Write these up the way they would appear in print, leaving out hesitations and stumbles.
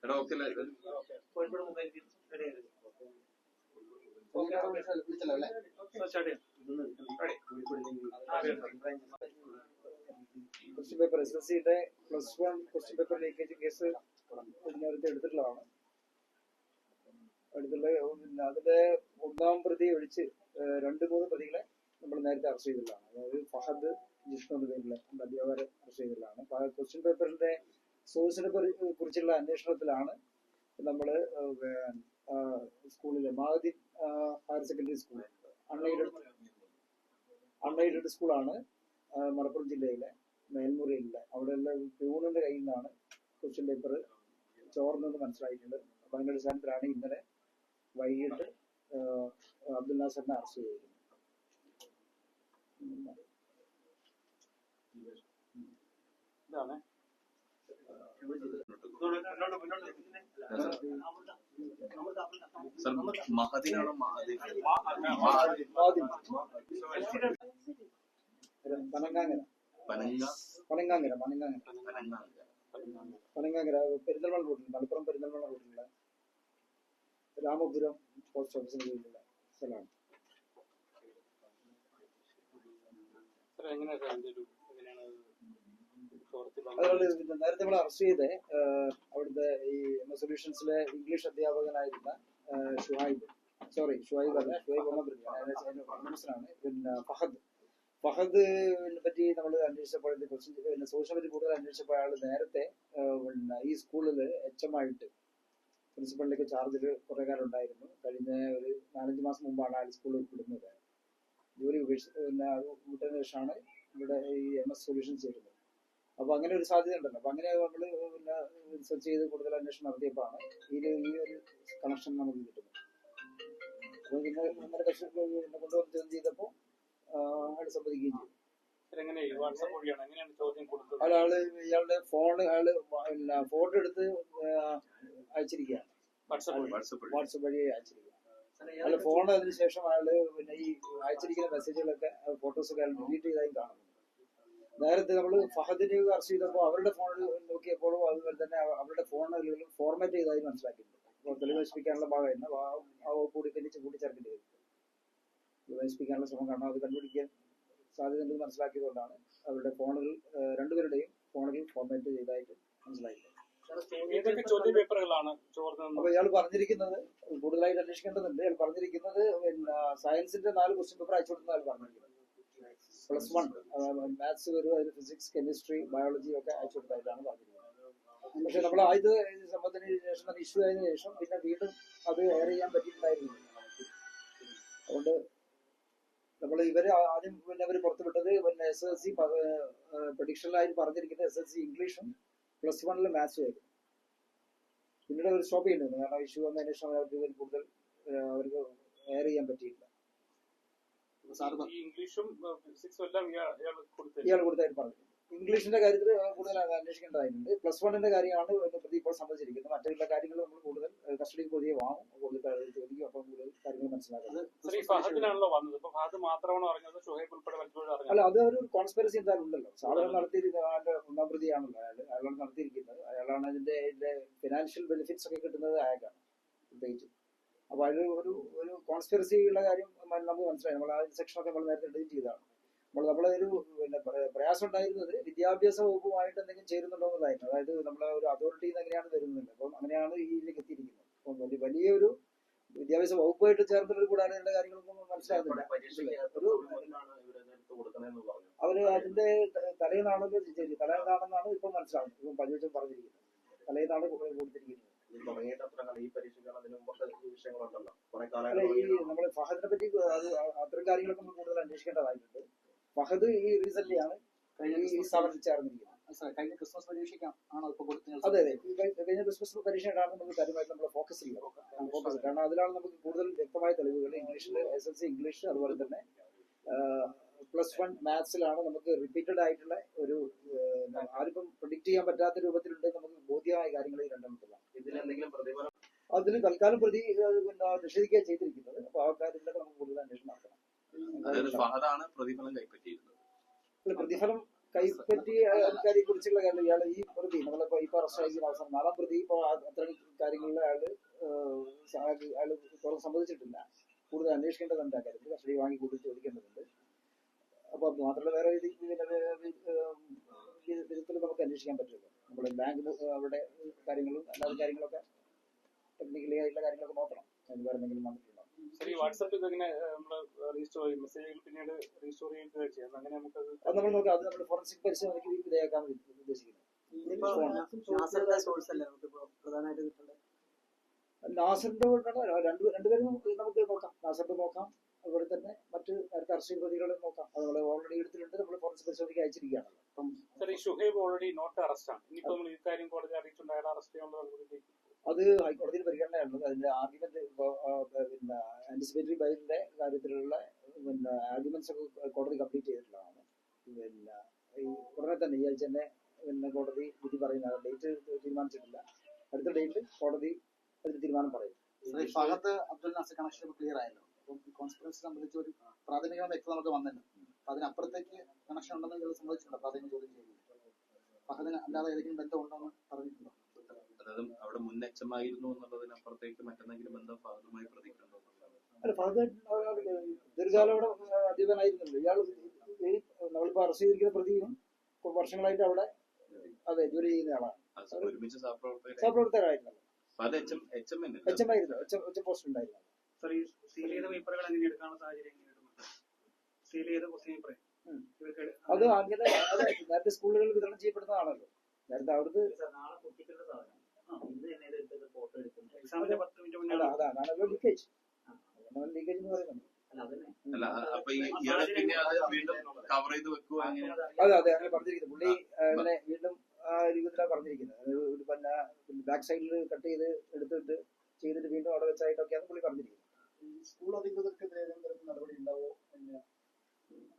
Question paper SSCയുടെ +1 question paper leakage case നേരത്തെ എടുത്തിട്ടുള്ളതാണ്. അതിന്റെ 1-ാം പ്രതി ഒഴിച്ച് 2-3 പ്രതികളെ നമ്മൾ നേരത്തെ അറസ്റ്റ് ചെയ്തിട്ടുള്ളതാണ്. അതായത് ഫഹദ്, ജിഷ്ണു എന്ന പേരിലെ അധ്യാപകരെ അറസ്റ്റ് ചെയ്തിട്ടുള്ളതാണ്. ക്വസ്റ്റ്യൻ പേപ്പറിന്റെ സോഴ്സിനെ കുറിച്ചുള്ള അന്വേഷണത്തിലാണ് നമ്മള് സ്കൂളിലെ Mahdi higher secondary school unaided സ്കൂളാണ് മലപ്പുറം ജില്ലയിലെ മേൽമുറിയിലെ അവിടെയുള്ള പ്യൂണിന്റെ കയ്യിൽ നിന്നാണ് ക്വസ്റ്റ്യൻ പേപ്പർ ചോർന്നെന്ന് മനസ്സിലായിട്ടുണ്ട്. അപ്പൊ അതിന്റെ അടിസ്ഥാനത്തിലാണ് ഇന്നലെ വൈകിട്ട് അബ്ദുൽ നാസറിനെ അറസ്റ്റ് ചെയ്തിരുന്നത്. പനങ്ങാങ്ങര പെരിന്തൽമണ്ണ റൂട്ടിൽ, മലപ്പുറം പെരിന്തൽമണ്ണ റൂട്ടിലുള്ള രാമപുരം പോസ്റ്റ് ഓഫീസിന് കീഴിലുള്ള സ്ഥലമാണ്. നേരത്തെ നമ്മൾ അറസ്റ്റ് ചെയ്ത് അവിടുത്തെ ഈ സൊല്യൂഷൻസിലെ ഇംഗ്ലീഷ് അധ്യാപകനായിരുന്ന ഷുഹൈബ് മനസ്സിലാണ്. പിന്നെ ഫഹദിനെ പറ്റി നമ്മൾ അന്വേഷിച്ചപ്പോൾ സോഷ്യൽ പറ്റി കൂടുതൽ അന്വേഷിച്ചപ്പോൾ അയാൾ നേരത്തെ ഈ സ്കൂളില് HM ആയിട്ട് പ്രിൻസിപ്പളിലേക്ക് ചാർജിൽ കുറെ കാലം ഉണ്ടായിരുന്നു. കഴിഞ്ഞ ഒരു 4-5 മാസം മുമ്പാണ് അയാൾ സ്കൂളിൽ വിടുന്നത്. ജോലി വിട്ടതിന് ശേഷമാണ് ഇവിടെ ഈ MS സൊല്യൂഷൻസ് ചെയ്യുന്നത്. അപ്പൊ അങ്ങനെ ഒരു സാധ്യത ഉണ്ടല്ലോ. അപ്പൊ അങ്ങനെ നമ്മള് റിസർച്ച് ചെയ്ത് കൂടുതൽ അന്വേഷണം നടത്തിയപ്പോഴാണ് ഈ ഒരു കണക്ഷൻ നമുക്ക് കിട്ടുന്നത്. അപ്പൊ ഇന്നലെ കൊണ്ടുവന്ന് ചോദ്യം ചെയ്തപ്പോ അയാൾ സമ്മതിക്കുകയും ചെയ്തു. അയാള് ഇയാളുടെ ഫോണ് ഫോട്ടോ എടുത്ത് അയച്ചിരിക്കുകയാണ്, വാട്സപ്പ് വഴി അയച്ചിരിക്കുക. അയാൾ ഫോൺ അതിനുശേഷം അയാള് പിന്നെ ഈ അയച്ചിരിക്കുന്ന മെസ്സേജുകളൊക്കെ ഫോട്ടോസൊക്കെ അയാൾ ഡിലീറ്റ് ചെയ്തായി കാണുന്നു. നേരത്തെ നമ്മൾ ഫഹദിനെ അറസ്റ്റ് ചെയ്തപ്പോൾ അവരുടെ ഫോണിൽ നോക്കിയപ്പോഴും അതുപോലെ തന്നെ അവരുടെ ഫോണുകളിലും ഫോർമാറ്റ് ചെയ്തതായി മനസ്സിലാക്കിയിട്ടുണ്ട്. അപ്പോൾ തെളിവ് നശിപ്പിക്കാനുള്ള ഭാഗമായിരുന്നു ആ കൂടി കൂട്ടിച്ചേർക്കേണ്ടി വരും. തെളിവ് നശിപ്പിക്കാനുള്ള ശ്രമം കാരണം അത് കണ്ടുപിടിക്കാൻ സാധ്യതയുണ്ടെന്ന് മനസ്സിലാക്കിയതുകൊണ്ടാണ് അവരുടെ ഫോണുകൾ, രണ്ടുപേരുടെയും ഫോണുകൾ ഫോർമാറ്റ് ചെയ്തതായിട്ട് മനസ്സിലാക്കിയത്. അപ്പൊ ഇയാൾ പറഞ്ഞിരിക്കുന്നത് കൂടുതലായിട്ട് അന്വേഷിക്കേണ്ടതുണ്ട്. ഇയാൾ പറഞ്ഞിരിക്കുന്നത് പിന്നെ സയൻസിന്റെ 4 ക്വസ്റ്റ്യൻ പേപ്പർ അയച്ചു കൊടുക്കുന്ന ആൾ പറഞ്ഞിരിക്കുന്നത് +1 മാത്സ് വരും, അതിൽ ഫിസിക്സ്, കെമിസ്ട്രി, ബയോളജി ഒക്കെ അയച്ചു കൊടുത്തായിട്ടാണ് പറഞ്ഞിരിക്കുന്നത്. പക്ഷെ നമ്മൾ ആയത് സംബന്ധത്തിന് ശേഷം അത് ഇഷ്യൂ ആയതിനു ശേഷം പിന്നെ വീണ്ടും അത് എയർ ചെയ്യാൻ പറ്റിയിട്ടുണ്ടായിരുന്നു. അതുകൊണ്ട് നമ്മൾ ഇവര് ആദ്യം പിന്നെ അവർ പുറത്തുവിട്ടത് പിന്നെ SSLC പ്രഡിക്ഷനിലായിട്ട് പറഞ്ഞിരിക്കുന്നത് SSLC ഇംഗ്ലീഷും +1 മാത്സും ആയിരുന്നു. പിന്നീട് അവർ സ്റ്റോപ്പ് ചെയ്യുന്നുണ്ട്. കാരണം ഇഷ്യൂ വന്നതിന് ശേഷം അവർക്ക് കൂടുതൽ അവർക്ക് എയർ ചെയ്യാൻ പറ്റിയില്ല. ഇയാൾ കൊടുത്തായിട്ട് പറഞ്ഞു. ഇംഗ്ലീഷിന്റെ കാര്യത്തിൽ കൂടുതൽ അന്വേഷിക്കേണ്ടതായിട്ടുണ്ട്. +1 കാര്യമാണ് പ്രതി ഇപ്പോൾ സംബന്ധിച്ചിരിക്കുന്നത്. മറ്റുള്ള കാര്യങ്ങൾ നമ്മൾ കൂടുതൽ കസ്റ്റഡി പുതിയ വാങ്ങും, കൂടുതൽ ചോദിക്കും. അപ്പം കൂടുതൽ കാര്യങ്ങൾ മനസ്സിലാക്കുന്നത് അല്ല, അത് ഒരു കോൺസ്പിറസി എന്തായാലും ഉണ്ടല്ലോ. സാധാരണ നടത്തിയിരിക്കുന്ന 1-ാം പ്രതിയാണല്ലോ അയാളാണ് നടത്തിയിരിക്കുന്നത്. അയാളാണ് അതിന്റെ ഫിനാൻഷ്യൽ ബെനിഫിറ്റ്സ് ഒക്കെ കിട്ടുന്നത് അയാൾക്കാണ് പ്രത്യേകിച്ച്. അപ്പൊ അതിൽ ഒരു കോൺസ്പിറസിയുള്ള കാര്യം നമുക്ക് മനസ്സിലായി. നമ്മൾ ആ സെക്ഷനൊക്കെ നമ്മൾ നേരത്തെ ഡിലീറ്റ് ചെയ്തതാണ്. നമ്മളൊരു പിന്നെ പ്രയാസം ഉണ്ടായിരുന്നത് വിദ്യാഭ്യാസ വകുപ്പുമായിട്ട് എന്തെങ്കിലും ചേരുന്നുണ്ടോ എന്നതായിരുന്നു. അതായത് നമ്മളെ ഒരു അതോറിറ്റിയിൽ നിന്ന് എങ്ങനെയാണ് വരുന്നത്. അപ്പം അങ്ങനെയാണ് ഇതിലേക്ക് എത്തിയിരിക്കുന്നത്. അപ്പം വലിയൊരു വിദ്യാഭ്യാസ വകുപ്പുമായിട്ട് ചേർന്നിട്ട് കൂടാതെ ഇതിന്റെ കാര്യങ്ങളൊന്നും മനസ്സിലാകുന്നില്ല. അവര് അതിന്റെ തലേന്നാണെന്നാണ് ഇപ്പൊ മനസ്സിലാവുന്നത്. ഇപ്പം പരിചയം പറഞ്ഞിരിക്കുന്നത് തലേന്നാണ് കൊടുത്തിരിക്കുന്നത്. നമ്മള് ഫഹദിനെ പറ്റി അത്തരം കാര്യങ്ങളൊക്കെ കൂടുതൽ അന്വേഷിക്കേണ്ടതായിട്ടുണ്ട്. ഫഹദ് ഈ റീസെന്റ് ആണ് ഈ സ്ഥാപനത്തിൽ ചേർന്നിരിക്കുന്നത്. കഴിഞ്ഞ ക്രിസ്മസ് പരീക്ഷയ്ക്കാണ് ഇപ്പൊ കൊടുക്കുന്നത്. അതെ, കഴിഞ്ഞ ക്രിസ്മസ് പരീക്ഷയാണ് നമുക്ക് കാര്യമായിട്ട് നമ്മൾ ഫോക്കസ് ചെയ്യുന്നത്. കാരണം അതിലാണ് നമുക്ക് കൂടുതൽ വ്യക്തമായ തെളിവുകൾ. ഇംഗ്ലീഷിൽ SSLC ഇംഗ്ലീഷ്, അതുപോലെ തന്നെ +1 മാത്സിലാണ് നമുക്ക് റിപ്പീറ്റഡ് ആയിട്ടുള്ള ഒരു ആർക്കും പ്രഡിക്ട് ചെയ്യാൻ പറ്റാത്ത രൂപത്തിലുണ്ട് നമുക്ക് ബോധ്യമായ കാര്യങ്ങൾ ഈ രണ്ടെണ്ണത്തിലാണ്. അതിന് തൽക്കാലം പ്രതി പിന്നെ നിഷേധിക്കുകയാണ് ചെയ്തിരിക്കുന്നത്. അപ്പൊ ആ കാര്യത്തിലൊക്കെ നമുക്ക് കൂടുതൽ അന്വേഷണം നടത്തണം. പ്രതിഫലം പ്രതിഫലം കൈപ്പറ്റി ആൾക്കാരെ കുറിച്ചുള്ള കാര്യം ഇയാൾ ഈ പ്രതി നമ്മളിപ്പോ ഇപ്പൊ അറസ്റ്റ് അവസാനം 4ാം പ്രതി ഇപ്പൊ അത്തരം കാര്യങ്ങളിൽ അയാള് സംബന്ധിച്ചിട്ടില്ല. കൂടുതൽ അന്വേഷിക്കേണ്ടതുണ്ട് ആ കാര്യത്തിൽ. കസ്റ്റഡി വാങ്ങി കൂടുതൽ ചോദിക്കേണ്ടതുണ്ട്. അപ്പൊ മാത്രമല്ല വേറെ വിധത്തിൽ നമുക്ക് അന്വേഷിക്കാൻ പറ്റുമല്ലോ. നമ്മുടെ ബാങ്ക് അവിടെ കാര്യങ്ങളും അല്ലാതെ കാര്യങ്ങളൊക്കെ ടെക്നിക്കലി ആയിട്ടുള്ള കാര്യങ്ങളൊക്കെ നോക്കണം. അതിന് വേറെ എന്തെങ്കിലും വന്നിട്ടുണ്ടോ? അത് നമ്മൾ നോക്കാം. അത് നമ്മൾ ഫോറൻസിക് പരിശോധനയ്ക്ക് വിധേയമാക്കാൻ ഉദ്ദേശിക്കുന്നത്. നാസറിന്റെ രണ്ടുപേരും നമുക്ക് നോക്കാം. നാസറിന്റെ നോക്കാം, അതുപോലെ തന്നെ മറ്റ് നേരത്തെ അറസ്റ്റ് പ്രതികളെ നോക്കാം. അത് നമ്മൾ ഓൾറെഡി എടുത്തിട്ടുണ്ട്. നമ്മൾ ഫോറൻസിക് പരിശോധനയ്ക്ക് അയച്ചിരിക്കുകയാണല്ലോ. അത് ഹൈക്കോടതിയിൽ പരിഗണനയുള്ളത്. അതിന്റെ ആർഗ്യുമെന്റ് പിന്നെ ആന്റിസിപ്പേറ്ററി ബൈലിന്റെ കാര്യത്തിലുള്ള പിന്നെ ആർഗ്യുമെന്റ്സ് ഒക്കെ കോടതി കംപ്ലീറ്റ് ചെയ്തിട്ടുള്ളതാണ്. പിന്നെ ഈ ഉടനെ തന്നെ ഈ ആഴ്ച തന്നെ പിന്നെ കോടതി വിധി പറയുന്ന ഡേറ്റ് തീരുമാനിച്ചിട്ടില്ല. അടുത്ത ഡേറ്റിൽ കോടതി അതിന് തീരുമാനം പറയും. ഫഹദ് അബ്ദുൽ നാസർ കണക്ഷൻ ക്ലിയർ ആയല്ലോ. അപ്പം കോൺസ്പിറൻസി സംബന്ധിച്ച് ഒരു പ്രാഥമിക വ്യക്തത നമുക്ക് വന്നല്ലോ. അപ്പൊ അതിനപ്പുറത്തേക്ക് കണക്ഷൻ ഉണ്ടെന്ന് നിങ്ങൾ സമ്മതിച്ചിട്ടുണ്ടോ? പ്രാഥമിക ചോദ്യം ചെയ്യുന്നത് ഫഹദിന് അല്ലാതെ ഏതെങ്കിലും ബന്ധം ഉണ്ടോ എന്ന് പറഞ്ഞിട്ടുണ്ടോ? അതായത് അവിടെ മുൻ എച്ചമായിരുന്നു എന്നുള്ളതിനപ്പുറത്തേക്ക് മറ്റെന്തെങ്കിലും ബന്ധം ഫഹദുമായി പ്രതിക്കുണ്ടോ? അല്ല, ഫഹദ് ദീർഘകാലം അവിടെ അധിപനായിരുന്നല്ലോ. ഇയാൾ നമ്മളിപ്പോ അറസ്റ്റ് ചെയ്തിരിക്കുന്ന പ്രതിയും വർഷങ്ങളായിട്ട് അവിടെ അതെ ജോലി ചെയ്യുന്ന ആളാണ്. ഒരുമിച്ച് സഹപ്രവർത്തകരായിരുന്നല്ലോ. എച്ച് എം പോസ്റ്റ് ഉണ്ടായിരുന്നു. അത് അങ്ങനെ നേരത്തെ സ്കൂളുകളിൽ വിതരണം ചെയ്യപ്പെടുന്നതാണല്ലോ. നേരത്തെ അവിടുത്തെ അതാണല്ലോ ലീക്കേജ്. ലീക്കേജ് എന്ന് പറയുന്നത്. അതെ അതെ അങ്ങനെ പറഞ്ഞിരിക്കുന്നത്. പുള്ളി അങ്ങനെ വീണ്ടും ആ രൂപത്തിലാണ് പറഞ്ഞിരിക്കുന്നത്. ഒരു പിന്നെ ബാക്ക് സൈഡിൽ കട്ട് ചെയ്ത് എടുത്തിട്ട് ചെയ്തിട്ട് വീണ്ടും അവിടെ വെച്ചായിട്ടൊക്കെയാണ് പുള്ളി പറഞ്ഞിരിക്കുന്നത്. സ്കൂൾ അധികൃതർക്കെതിരെ നടപടി ഉണ്ടാവോ?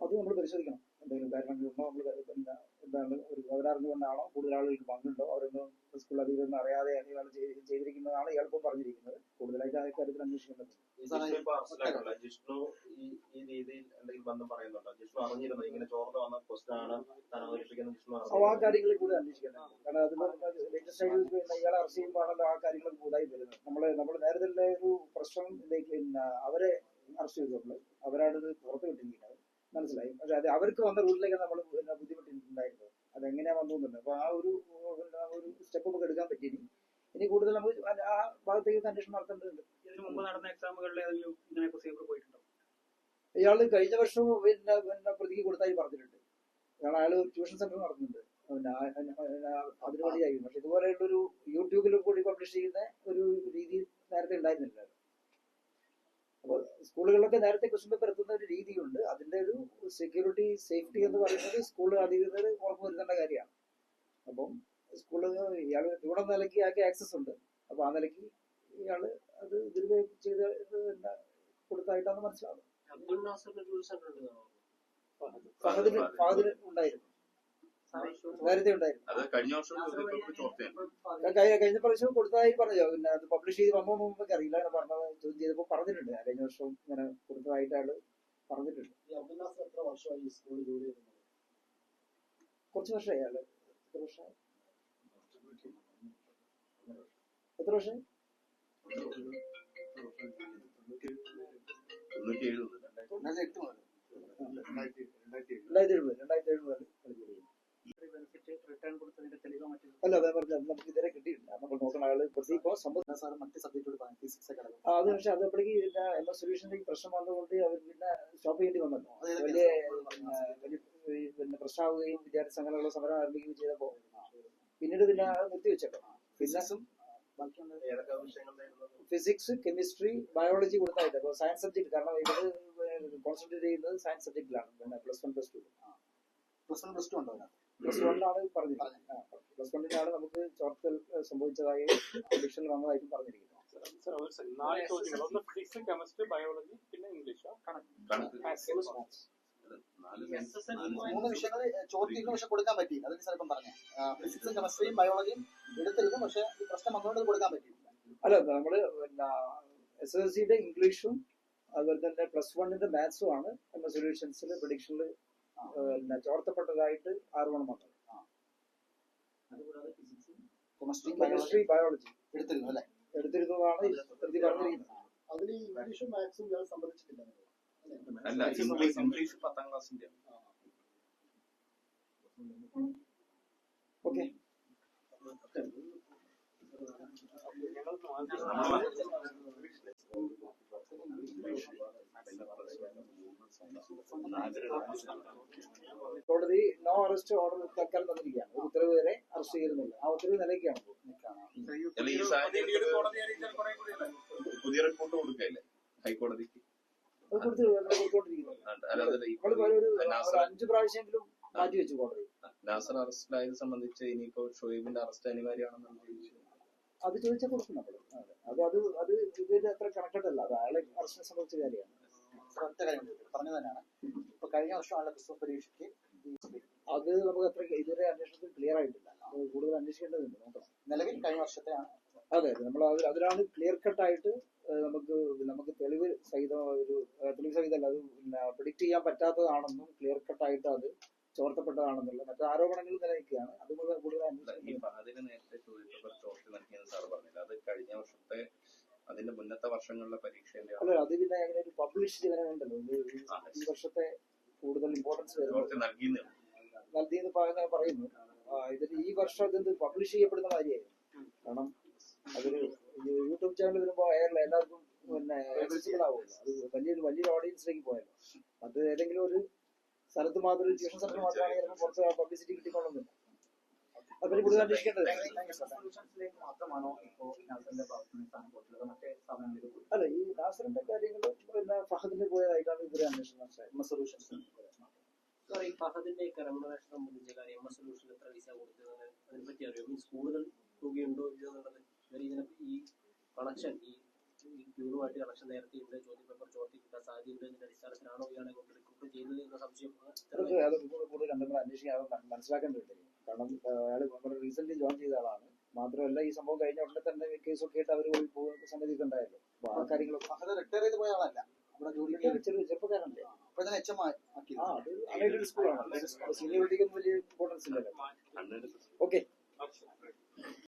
അത് നമ്മൾ പരിശോധിക്കണം. എന്തെങ്കിലും കാരണങ്ങളുണ്ടോ, നമ്മൾ പിന്നെ എന്താണ് ഒരു അവരറിഞ്ഞുകൊണ്ടാണോ, കൂടുതൽ ആളുകൾക്ക് പങ്കുണ്ടോ, അവരൊന്നും സ്കൂൾ അധികൃതർ അറിയാതെ ഇയാൾ ചെയ്തിരിക്കുന്നതാണ് ഇയാളിപ്പം പറഞ്ഞിരിക്കുന്നത്. കൂടുതലായിട്ട് ആ കാര്യത്തിൽ അന്വേഷിക്കേണ്ടത്. ജിഷ്ണു ഈ രീതിയിൽ എന്തെങ്കിലും ബന്ധം പറയുന്നുണ്ടോ? ജിഷ്ണു അറിഞ്ഞിരുന്നു ഇങ്ങനെ ചോർന്ന് വന്ന ക്വസ്റ്റൻ ആണ് താൻ അവതരിപ്പിക്കുന്ന ജിഷ്ണു ആ കാര്യങ്ങളിൽ കൂടെ അന്വേഷിക്കണം. കാരണം അതിപ്പോ ലേറ്റസ്റ്റ് ആയിട്ട് ഇയാളെ അറസ്റ്റ് ചെയ്യുമ്പോഴാണല്ലോ ആ കാര്യങ്ങൾ കൂടുതലായി വരുന്നത്. നമ്മൾ നേരത്തെ ഒരു പ്രശ്നത്തിലേക്ക് പിന്നെ അവരെ അറസ്റ്റ് ചെയ്തിട്ടുള്ളത്, അവരാണ് ഇത് പുറത്തു വിട്ടിരിക്കുന്നത്, മനസ്സിലായി. പക്ഷെ അത് അവർക്ക് വന്ന റൂട്ടിലേക്ക് നമ്മൾ ബുദ്ധിമുട്ടുണ്ടായിരുന്നത്. അതെങ്ങനെയാ വന്നുന്നുണ്ട്. അപ്പൊ ആ ഒരു സ്റ്റെപ്പ് നമുക്ക് എടുക്കാൻ പറ്റി. ഇനി കൂടുതൽ നമുക്ക് ആ ഭാഗത്തേക്ക് അന്വേഷണം നടത്തേണ്ടതുണ്ട്. ഇയാള് കഴിഞ്ഞ വർഷവും പിന്നെ പ്രതിക്ക് കൊടുത്തായി പറഞ്ഞിട്ടുണ്ട്. അയാള് ട്യൂഷൻ സെന്റർ നടത്തുന്നുണ്ട്. അതിനു വേണ്ടിയായിരുന്നു. പക്ഷെ ഇതുപോലെയുള്ളൊരു യൂട്യൂബിൽ കൂടി പബ്ലിഷ് ചെയ്യുന്ന ഒരു രീതി നേരത്തെ ഉണ്ടായിരുന്നില്ല. അപ്പോൾ സ്കൂളുകളിലൊക്കെ നേരത്തെ ക്വസ്റ്റ്യൻ പേപ്പർ എത്തുന്ന ഒരു രീതിയുണ്ട്. അതിന്റെ ഒരു സെക്യൂരിറ്റി സേഫ്റ്റി എന്ന് പറയുന്നത് സ്കൂൾ അധികൃതർ ഉറപ്പുവരുത്തേണ്ട കാര്യമാണ്. അപ്പം സ്കൂള് ഇയാൾ ഇവിടെ നിലയ്ക്ക് ആക്കി ആക്സസ് ഉണ്ട്. അപ്പൊ ആ നിലയ്ക്ക് ഇയാള് അത് ദുരുപയോഗം ചെയ്ത് കൊടുത്തായിട്ടാണ് മനസ്സിലാവുന്നത്. ഫഹദിന് ഉണ്ടായിരുന്നു, നേരത്തെ ഉണ്ടായിരുന്നു. കഴിഞ്ഞ പ്രാവശ്യം കൊടുത്തതായി പറഞ്ഞോ. പിന്നെ അത് പബ്ലിഷ് ചെയ്ത് വന്നോ നമുക്ക് അറിയില്ല. പറഞ്ഞത് ചോദ്യം ചെയ്തപ്പോ പറഞ്ഞിട്ടുണ്ട്. കഴിഞ്ഞ വർഷവും ഇങ്ങനെ കൊടുത്തതായിട്ട് അയാള് പറഞ്ഞിട്ടുണ്ട്. കുറച്ച് വർഷമായി അയാള്. എത്ര വർഷം? 2007 അല്ല അതെ പറഞ്ഞത്. നമുക്ക് ഇതുവരെ കിട്ടിയിട്ടില്ല. നമ്മൾ നോക്കുന്ന ആള് ഇപ്പൊ മറ്റ് സബ്ജക്റ്റുകൾ അത് പക്ഷെ അത് അപ്പോഴേക്ക് MS സൊല്യൂഷന്റെ ഈ പ്രശ്നം വന്നുകൊണ്ട് അവർ പിന്നെ സ്റ്റോപ്പ് ചെയ്യേണ്ടി വന്നല്ലോ. വലിയ പിന്നെ പ്രശ്നമാവുകയും വിദ്യാർത്ഥി സംഘടനകളുടെ സമരം ആരംഭിക്കുകയും ചെയ്തപ്പോ പിന്നീട് പിന്നെ നിർത്തിവെച്ചല്ലോ. ഫിസിക്സ്, കെമിസ്ട്രി, ബയോളജി കൊടുത്തായിട്ട്. അപ്പൊ സയൻസ് സബ്ജക്ട്, കാരണം ഇവര് കോൺസെൻട്രേറ്റ് ചെയ്യുന്നത് സയൻസ് സബ്ജക്റ്റിലാണ്. പിന്നെ +1 +2 ഉണ്ടോ? +1 പറഞ്ഞിരിക്കുന്നത്. +1 നമുക്ക് ചോർത്തൽ സംഭവിച്ചതായും അഡിക്ഷൻ വന്നതായിട്ടും പറഞ്ഞിരിക്കുന്നത്. മൂന്ന് വിഷയങ്ങൾ ചോർത്തിയിരുന്നു, പക്ഷെ കൊടുക്കാൻ പറ്റിയില്ല. അതിന് ചിലപ്പം പറഞ്ഞു ഫിസിക്സും കെമിസ്ട്രിയും ബയോളജിയും എടുത്തിരുന്നു, പക്ഷെ ഈ പ്രശ്നം വന്നുകൊണ്ട് കൊടുക്കാൻ പറ്റിയില്ല. അല്ല, നമ്മള് പിന്നെ SSLCയുടെ ഇംഗ്ലീഷും അതുപോലെ തന്നെ +1 മാത്സും ആണ് MS സൊല്യൂഷൻസിൽ പ്രഡിക്ഷനിൽ ചോർത്തപ്പെട്ടതായിട്ട് ആരോപണം വന്നത്. കെമിസ്ട്രി ബയോളജി എടുത്തിരുന്നു അല്ലെ? എടുത്തിരുന്നതാണ് പ്രതി പറഞ്ഞിരിക്കുന്നത്. അതിൽ ഇംഗ്ലീഷും മാത്സും ഇയാൾ സമ്മതിച്ചിട്ടില്ല. അല്ല, ഇംഗ്ലീഷ് 10ാം ക്ലാസ്സിന്റെ. ഓക്കെ, കോടതി നോ അറസ്റ്റ് ഓർഡർ തൽക്കാലം തന്നിരിക്കുകയാണ്. ഒരു ഉത്തരവ് വരെ അറസ്റ്റ് ചെയ്യുന്നില്ല. ആ ഉത്തരവ് നിലയ്ക്കാണ്. പുതിയ റിപ്പോർട്ട് കൊടുക്കല്ലേ ഹൈക്കോടതിക്ക്? അത് കൊടുത്തുകൊണ്ടിരിക്കുന്നത് ഒരു 5 പ്രാവശ്യമെങ്കിലും മാറ്റി വെച്ചു കോടതി. നാസർ അറസ്റ്റിലായത് സംബന്ധിച്ച് ഇനിയിപ്പോ ഷുഹൈബിന്റെ അറസ്റ്റ് അനിവാര്യമാണെന്നാണ് അത് ചോദിച്ചാൽ കൊടുക്കും നമ്മൾ. അത് ഇതിൽ അത്ര കണക്റ്റഡ് അല്ല. അത് അയാളെ അറസ്റ്റിനെ സംബന്ധിച്ച കാര്യമാണ്. ഒറ്റ കാര്യം പറഞ്ഞു തന്നെയാണ്. ഇപ്പൊ കഴിഞ്ഞ വർഷമുള്ള ക്രിസ്മസ് പരീക്ഷയ്ക്ക് അത് നമുക്ക് അത്ര ഇതുവരെ അന്വേഷണത്തിൽ ക്ലിയർ ആയിട്ടില്ല. കൂടുതൽ അന്വേഷിക്കേണ്ടതുണ്ട്, നോക്കണം. നിലവിൽ കഴിഞ്ഞ വർഷത്തെയാണ്. അതെ, നമ്മൾ അതിലാണ് ക്ലിയർ കട്ടായിട്ട് നമുക്ക് തെളിവ് സഹിതം തെളിവ് സഹിതമല്ല, അത് പ്രിഡിക്ട് ചെയ്യാൻ പറ്റാത്തതാണെന്നും ക്ലിയർ കട്ടായിട്ട് അത് ചോർത്തപ്പെട്ടതാണെന്നുള്ള മറ്റു ആരോപണങ്ങൾ നിലനിൽക്കുകയാണ്. അത് കൂടുതൽ നേരത്തെ ചോദിച്ചപ്പോൾ ചോർത്തി നൽകിയെന്ന് സാർ പറഞ്ഞില്ല. അത് കഴിഞ്ഞ വർഷത്തെ അതിന്റെ മുന്നത്തെ വർഷങ്ങളിലെ പരീക്ഷയുടെ അല്ല, അത് പിന്നെ അങ്ങനെ ഒരു പബ്ലിഷ് ചെയ്യണമുണ്ടല്ലോ. ഈ വർഷത്തെ കൂടുതൽ ഇമ്പോർട്ടൻസ് നൽകിയെന്ന് പറയുന്നു. ഇതിൽ ഈ വർഷം ഇത് പബ്ലിഷ് ചെയ്യപ്പെടുന്ന കാര്യമായിരുന്നു. കാരണം അതൊരു യൂട്യൂബ് ചാനൽ വരുമ്പോൾ എല്ലാവർക്കും പിന്നെ ആക്സസിബിൾ ആവുമല്ലോ. അത് വലിയൊരു ഓഡിയൻസിലേക്ക് പോയല്ലോ. അത് ഏതെങ്കിലും ഒരു സ്ഥലത്ത് മാത്രം, ഒരു ട്യൂഷൻ സെന്റർ മാത്രമാണ് ചിലപ്പോൾ പുറത്ത് പബ്ലിസിറ്റി കിട്ടിക്കൊള്ളുന്നില്ല. അതിനെ കൂടുതൽ അന്വേഷിക്കേണ്ടത്. അല്ല, ഈ നാസറിന്റെ കാര്യങ്ങൾ പിന്നെ ഫഹദിന് പോയതായിട്ടാണ് ഇതുവരെ അന്വേഷണം മനസ്സിലായത്. ഈ ഫഹദിന്റെ റെമുനറേഷൻ സംബന്ധിച്ച കാര്യം സൊല്യൂഷൻ എത്ര വിസ കൊടുത്തത് അതിനെപ്പറ്റി അറിയോ? മീൻസ് കൂടുതൽ തുകയുണ്ടോ ഇല്ലയോ എന്നുള്ളത്. ഈ കണക്ഷൻ ഈ ക്യൂറുമായിട്ട് കണക്ഷൻ നേരത്തെ ഉണ്ട്, ചോദ്യപേപ്പർ ചോർത്തി കിട്ടാൻ സാധ്യതയുണ്ട് എന്നതിന്റെ അടിസ്ഥാനത്തിലാണോ ഇയാളെ കൊണ്ട് റിക്രൂട്ട് ചെയ്യുന്നത് എന്ന സംശയം കൂടുതൽ കണ്ടെങ്കിൽ അന്വേഷിക്കാൻ മനസ്സിലാക്കേണ്ടതുണ്ട്. കാരണം അയാൾ നമ്മുടെ റീസെന്റ് ജോയിൻ ചെയ്ത ആളാണ്. മാത്രമല്ല, ഈ സംഭവം കഴിഞ്ഞ ഉടനെ തന്നെ കേസൊക്കെ ആയിട്ട് അവർ പോയി പോകുന്ന സംഗതിയൊക്കെ ഉണ്ടായല്ലോ. അപ്പൊ ആ കാര്യങ്ങളൊക്കെ റിട്ടയർ ചെയ്ത് പോയ ആളല്ല, നമ്മുടെ ജോലി ചെറുപ്പക്കാരല്ലേ. അപ്പൊ ഞാൻ HM ആക്കി. അത് അൺഎയ്ഡഡ് സ്കൂളാണ്. സീനിയോറിറ്റിക്കൊന്നും വലിയ ഇമ്പോർട്ടൻസ് ഇല്ലല്ലോ. ഓക്കെ.